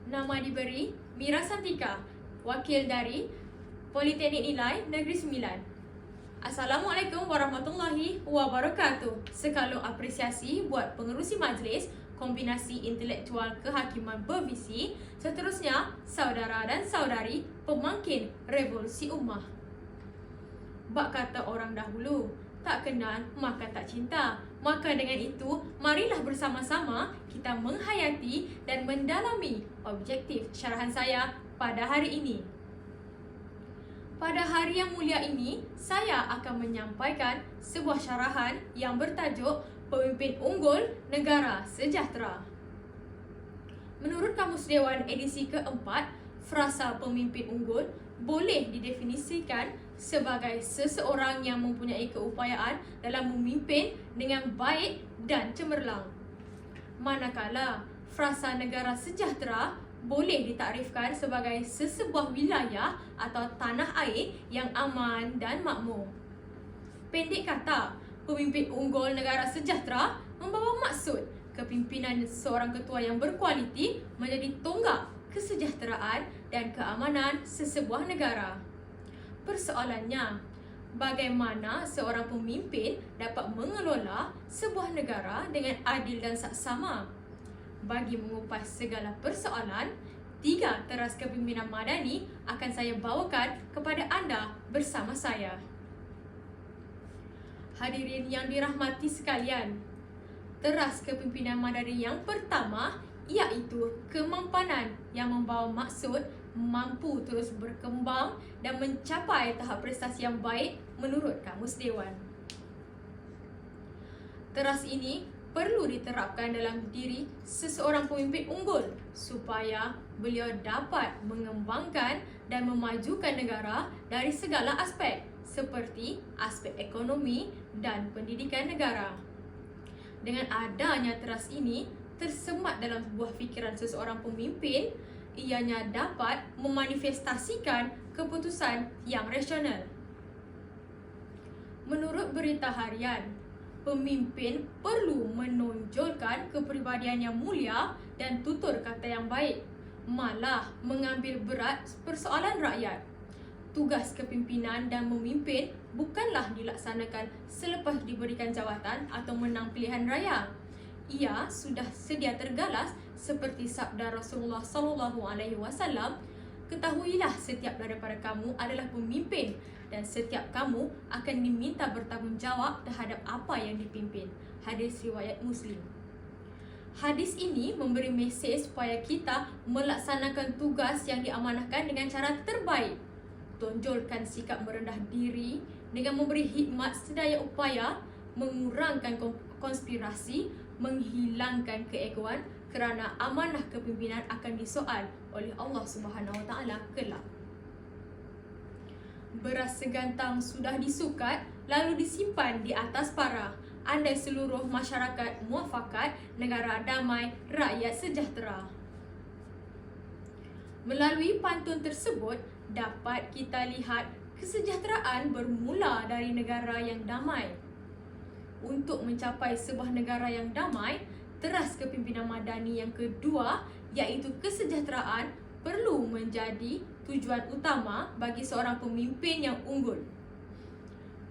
Nama diberi Mira Santika, wakil dari Politeknik Nilai Negeri Sembilan. Assalamualaikum warahmatullahi wabarakatuh. Sekalung apresiasi buat pengerusi majlis kombinasi intelektual kehakiman bervisi, seterusnya saudara dan saudari pemangkin revolusi ummah. Bak kata orang dahulu, tak kenal maka tak cinta. Maka dengan itu, marilah bersama-sama kita menghayati dan mendalami objektif syarahan saya pada hari ini. Pada hari yang mulia ini, saya akan menyampaikan sebuah syarahan yang bertajuk Pemimpin Unggul Negara Sejahtera. Menurut Kamus Dewan edisi keempat, frasa pemimpin unggul boleh didefinisikan sebagai seseorang yang mempunyai keupayaan dalam memimpin dengan baik dan cemerlang. Manakala frasa negara sejahtera boleh ditakrifkan sebagai sesebuah wilayah atau tanah air yang aman dan makmur. Pendek kata, pemimpin unggul negara sejahtera membawa maksud kepimpinan seorang ketua yang berkualiti menjadi tonggak kesejahteraan dan keamanan sesebuah negara. Persoalannya, bagaimana seorang pemimpin dapat mengelola sebuah negara dengan adil dan saksama? Bagi mengupas segala persoalan, 3 teras kepimpinan madani akan saya bawakan kepada anda bersama saya. Hadirin yang dirahmati sekalian, teras kepimpinan madani yang pertama iaitu kemampanan yang membawa maksud mampu terus berkembang dan mencapai tahap prestasi yang baik menurut Kamus Dewan. Teras ini perlu diterapkan dalam diri seseorang pemimpin unggul supaya beliau dapat mengembangkan dan memajukan negara dari segala aspek seperti aspek ekonomi dan pendidikan negara. Dengan adanya teras ini tersemat dalam sebuah fikiran seseorang pemimpin, ianya dapat memanifestasikan keputusan yang rasional. Menurut berita harian, pemimpin perlu menonjolkan kepribadian yang mulia dan tutur kata yang baik, malah mengambil berat persoalan rakyat. Tugas kepimpinan dan memimpin bukanlah dilaksanakan selepas diberikan jawatan atau menang pilihan raya. Ia sudah sedia tergalas seperti sabda Rasulullah SAW, ketahuilah setiap daripada kamu adalah pemimpin dan setiap kamu akan diminta bertanggungjawab terhadap apa yang dipimpin. Hadis riwayat Muslim. Hadis ini memberi mesej supaya kita melaksanakan tugas yang diamanahkan dengan cara terbaik. Tonjolkan sikap merendah diri dengan memberi khidmat sedaya upaya, mengurangkan konspirasi, menghilangkan keegoan kerana amanah kepimpinan akan disoal oleh Allah Subhanahu Wa Taala kelak. Beras segantang sudah disukat lalu disimpan di atas parah. Andai seluruh masyarakat muafakat, negara damai, rakyat sejahtera. Melalui pantun tersebut dapat kita lihat kesejahteraan bermula dari negara yang damai. Untuk mencapai sebuah negara yang damai, teras kepimpinan madani yang kedua iaitu kesejahteraan perlu menjadi tujuan utama bagi seorang pemimpin yang unggul.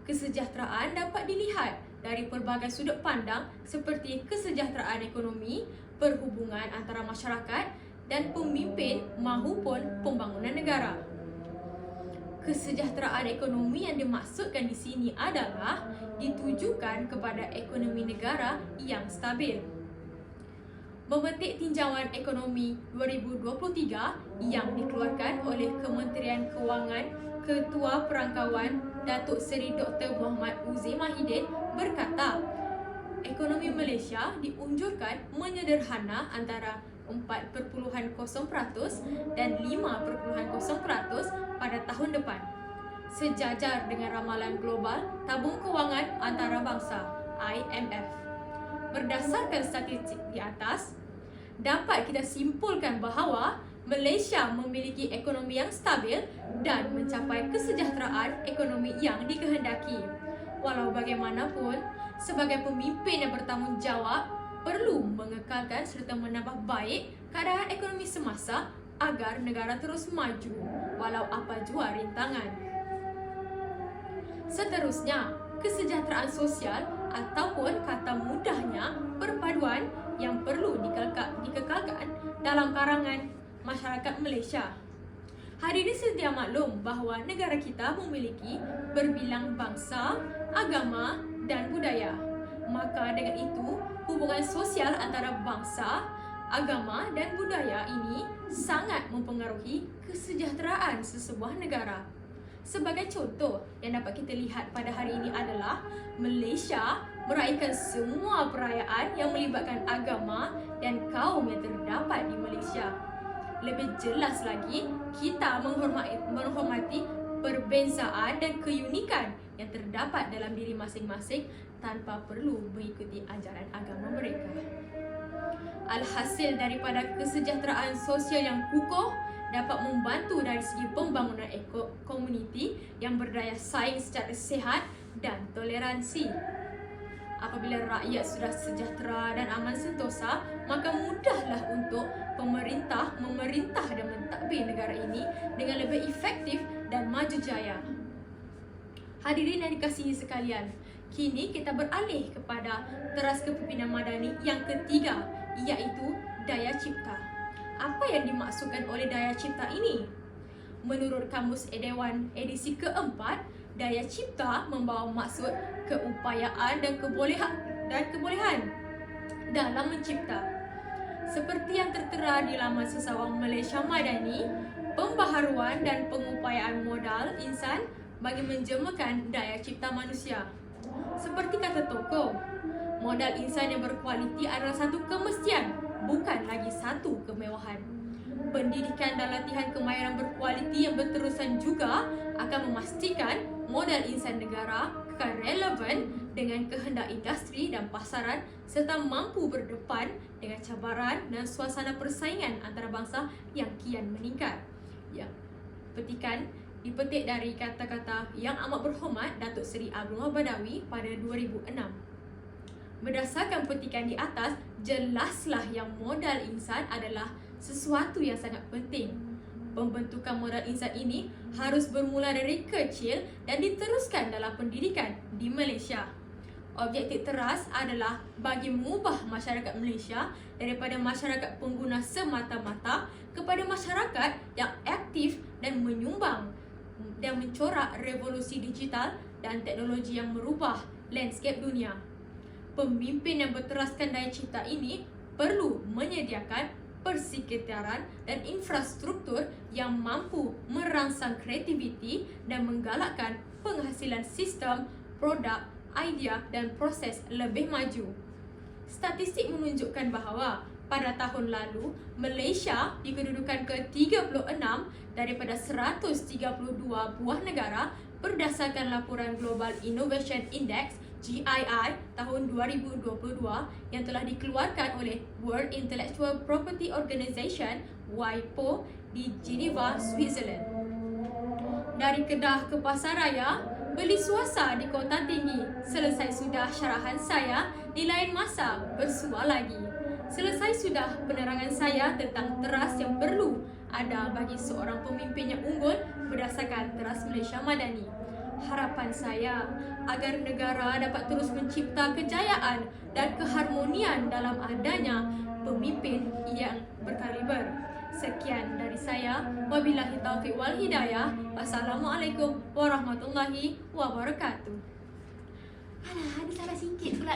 Kesejahteraan dapat dilihat dari pelbagai sudut pandang seperti kesejahteraan ekonomi, perhubungan antara masyarakat dan pemimpin mahupun pembangunan negara. Kesejahteraan ekonomi yang dimaksudkan di sini adalah ditujukan kepada ekonomi negara yang stabil. Memetik tinjauan ekonomi 2023 yang dikeluarkan oleh Kementerian Kewangan, Ketua Perangkawan Datuk Seri Dr. Muhammad Uzi Mahidin berkata, ekonomi Malaysia diunjurkan menyederhana antara 4.0% dan 5.0% pada tahun depan, sejajar dengan ramalan global tabung kewangan antarabangsa IMF. Berdasarkan statistik di atas, dapat kita simpulkan bahawa Malaysia memiliki ekonomi yang stabil dan mencapai kesejahteraan ekonomi yang dikehendaki. Walau bagaimanapun, sebagai pemimpin yang bertanggungjawab, perlu mengekalkan serta menambah baik keadaan ekonomi semasa agar negara terus maju walau apa jua rintangan. Seterusnya, kesejahteraan sosial ataupun kata mudahnya perpaduan yang perlu dikekalkan dalam karangan masyarakat Malaysia. Hadirin sedia maklum bahawa negara kita memiliki berbilang bangsa, agama dan budaya. Maka dengan itu, hubungan sosial antara bangsa, agama dan budaya ini sangat mempengaruhi kesejahteraan sesebuah negara. Sebagai contoh yang dapat kita lihat pada hari ini adalah Malaysia meraihkan semua perayaan yang melibatkan agama dan kaum yang terdapat di Malaysia. Lebih jelas lagi, kita menghormati perbezaan dan keunikan yang terdapat dalam diri masing-masing tanpa perlu mengikuti ajaran agama mereka. Alhasil daripada kesejahteraan sosial yang kukuh dapat membantu dari segi pembangunan komuniti yang berdaya saing secara sihat dan toleransi. Apabila rakyat sudah sejahtera dan aman sentosa, maka mudahlah untuk pemerintah memerintah dan mentadbir negara ini dengan lebih efektif dan maju jaya. Hadirin yang dikasihi sekalian, kini kita beralih kepada teras kepimpinan madani yang ketiga, iaitu daya cipta. Apa yang dimaksudkan oleh daya cipta ini? Menurut Kamus Edewan edisi keempat, daya cipta membawa maksud keupayaan dan kebolehan dalam mencipta. Seperti yang tertera di laman Sesawang Malaysia Madani, pembaharuan dan pengupayaan modal insan bagi menjemakan daya cipta manusia. Seperti kata tokoh, modal insan yang berkualiti adalah satu kemestian, bukan lagi satu kemewahan. Pendidikan dan latihan kemahiran berkualiti yang berterusan juga akan memastikan modal insan negara kekal relevan dengan kehendak industri dan pasaran serta mampu berdepan dengan cabaran dan suasana persaingan antara bangsa yang kian meningkat. Ya, petikan dipetik dari kata-kata Yang Amat Berhormat Datuk Seri Abdullah Badawi pada 2006. Berdasarkan petikan di atas, jelaslah yang modal insan adalah sesuatu yang sangat penting. Pembentukan modal insan ini harus bermula dari kecil dan diteruskan dalam pendidikan di Malaysia. Objektif teras adalah bagi mengubah masyarakat Malaysia daripada masyarakat pengguna semata-mata kepada masyarakat yang aktif dan menyumbang dan mencorak revolusi digital dan teknologi yang merubah landscape dunia. Pemimpin yang berteraskan daya cipta ini perlu menyediakan persekitaran dan infrastruktur yang mampu merangsang kreativiti dan menggalakkan penghasilan sistem, produk, idea dan proses lebih maju. Statistik menunjukkan bahawa pada tahun lalu, Malaysia di kedudukan ke-36 daripada 132 buah negara berdasarkan laporan Global Innovation Index GII tahun 2022 yang telah dikeluarkan oleh World Intellectual Property Organization WIPO di Geneva, Switzerland. Dari Kedah ke Pasaraya, beli suasa di Kota Tinggi. Selesai sudah syarahan saya, di lain masa bersua lagi. Selesai sudah penerangan saya tentang teras yang perlu ada bagi seorang pemimpin yang unggul berdasarkan teras Malaysia Madani. Harapan saya agar negara dapat terus mencipta kejayaan dan keharmonian dalam adanya pemimpin yang berkaliber. Sekian dari saya. Wabillahi taufiq wal hidayah. Wassalamualaikum warahmatullahi wabarakatuh. Alah, ada salah sikit pula.